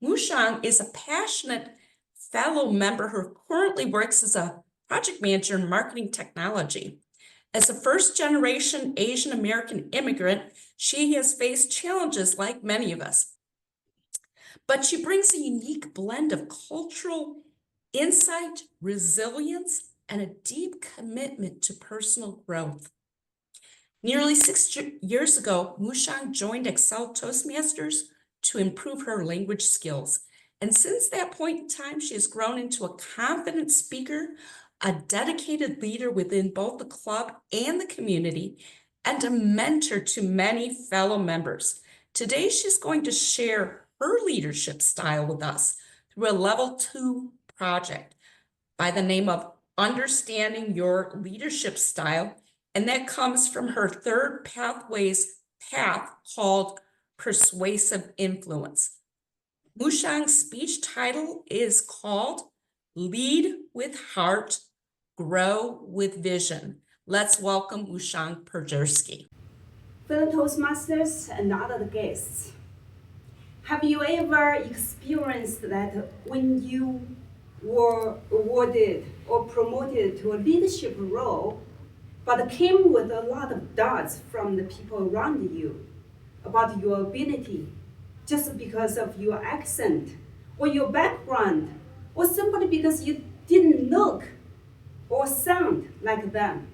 Mushang is a passionate fellow member who currently works as a project manager in marketing technology. As a first-generation Asian American immigrant, she has faced challenges like many of us. But she brings a unique blend of cultural insight, resilience, and a deep commitment to personal growth. Nearly 6 years ago, Mushang joined Excel Toastmasters to improve her language skills. And since that point in time, she has grown into a confident speaker, a dedicated leader within both the club and the community, and a mentor to many fellow members. Today, she's going to share her leadership style with us through a level 2 project by the name of Understanding Your Leadership Style. And that comes from her third path called Persuasive Influence. Mushang's speech title is called Lead with Heart, Grow with Vision. Let's welcome Mushang Perjersky. Fellow Toastmasters and other guests, have you ever experienced that when you were awarded or promoted to a leadership role, but came with a lot of doubts from the people around you about your ability, just because of your accent or your background, or simply because you didn't look or sound like them?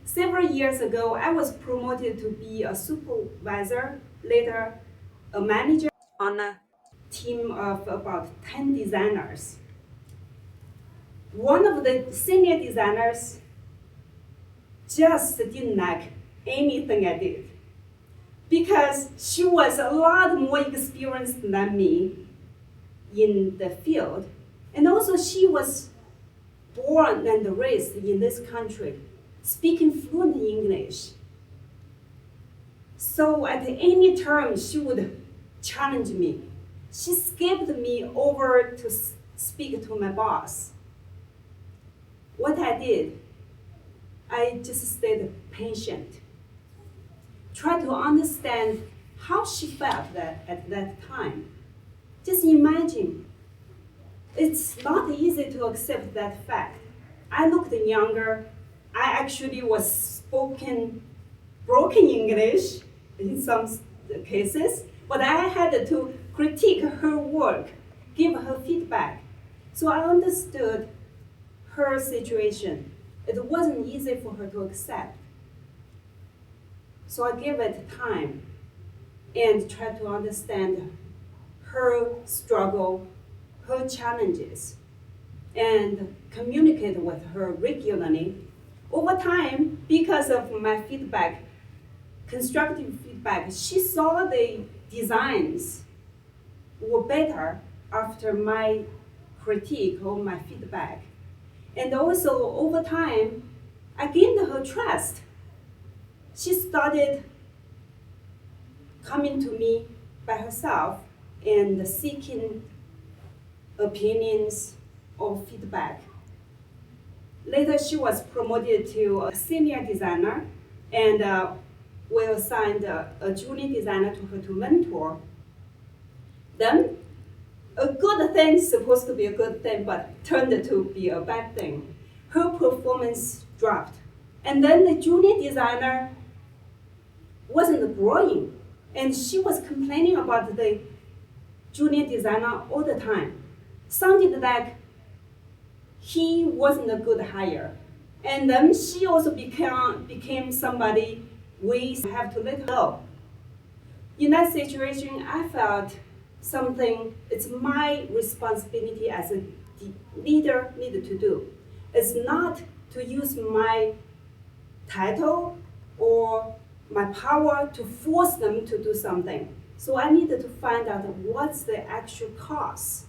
Several years ago, I was promoted to be a supervisor, later a manager on a team of about 10 designers. One of the senior designers just didn't like anything I did because she was a lot more experienced than me in the field. And also she was born and raised in this country, speaking fluent English. So at any term, she would challenge me. She skipped me over to speak to my boss. What I did, I just stayed patient. Try to understand how she felt at that time. Just imagine, it's not easy to accept that fact. I looked younger. I actually was spoken broken English in some cases, but I had to critique her work, give her feedback. So I understood her situation. It wasn't easy for her to accept. So I gave it time and tried to understand her struggle, her challenges, and communicate with her regularly. Over time, because of my feedback, constructive feedback, she saw the designs were better after my critique or my feedback. And also, over time, I gained her trust. She started coming to me by herself and seeking opinions or feedback. Later, she was promoted to a senior designer, and we assigned a junior designer to her to mentor. Then, a good thing is supposed to be a good thing, but turned to be a bad thing. Her performance dropped. And then the junior designer wasn't growing, and she was complaining about the junior designer all the time. Sounded like he wasn't a good hire. And then she also became somebody we have to let go. In that situation, I felt it's my responsibility as a leader needed to do. It's not to use my title or my power to force them to do something. So I needed to find out what's the actual cause.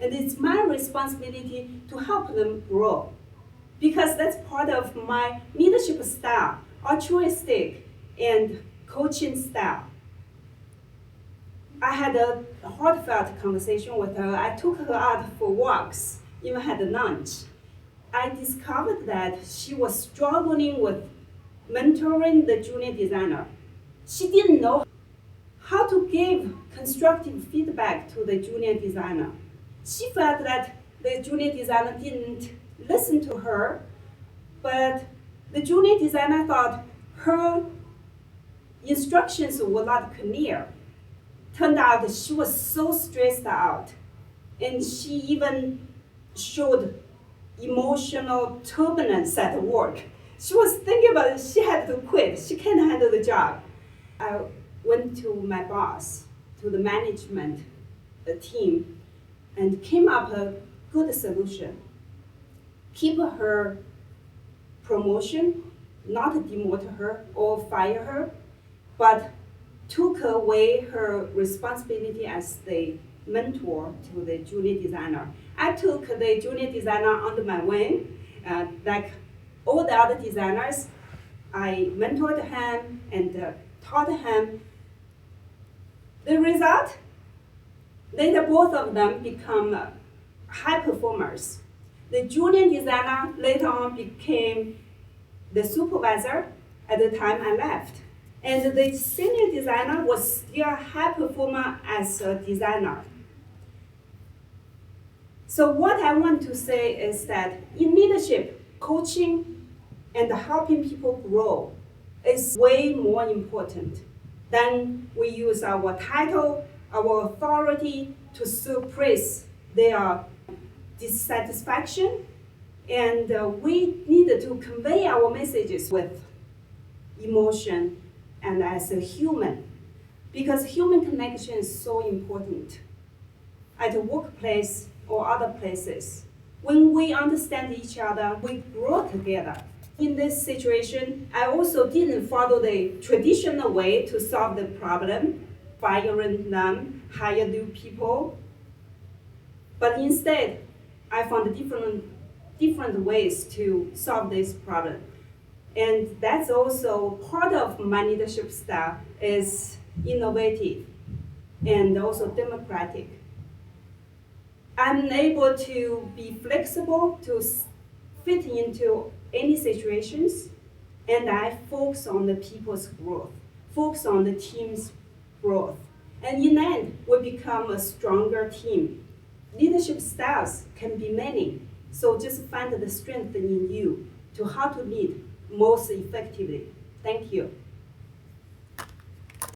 And it's my responsibility to help them grow, because that's part of my leadership style, altruistic and coaching style. I had a heartfelt conversation with her. I took her out for walks, even had lunch. I discovered that she was struggling with mentoring the junior designer. She didn't know how to give constructive feedback to the junior designer. She felt that the junior designer didn't listen to her, but the junior designer thought her instructions were not clear. Turned out she was so stressed out, and she even showed emotional turbulence at work. She was thinking about it, she had to quit. She can't handle the job. I went to my boss, to the management team, and came up with a good solution. Keep her promotion, not demote her or fire her, but took away her responsibility as the mentor to the junior designer. I took the junior designer under my wing, like all the other designers. I mentored him and taught him. The result, later both of them become high performers. The junior designer later on became the supervisor at the time I left. And the senior designer was still a high performer as a designer. So what I want to say is that in leadership, coaching and helping people grow is way more important than we use our title, our authority to suppress their dissatisfaction. And we need to convey our messages with emotion and as a human, because human connection is so important at the workplace or other places. When we understand each other, we grow together. In this situation, I also didn't follow the traditional way to solve the problem, firing them, hire new people. But instead, I found different ways to solve this problem. And that's also part of my leadership style is innovative and also democratic. I'm able to be flexible to fit into any situations, and I focus on the people's growth, focus on the team's growth. And in the end, we become a stronger team. Leadership styles can be many, so just find the strength in you to how to lead most effectively. Thank you.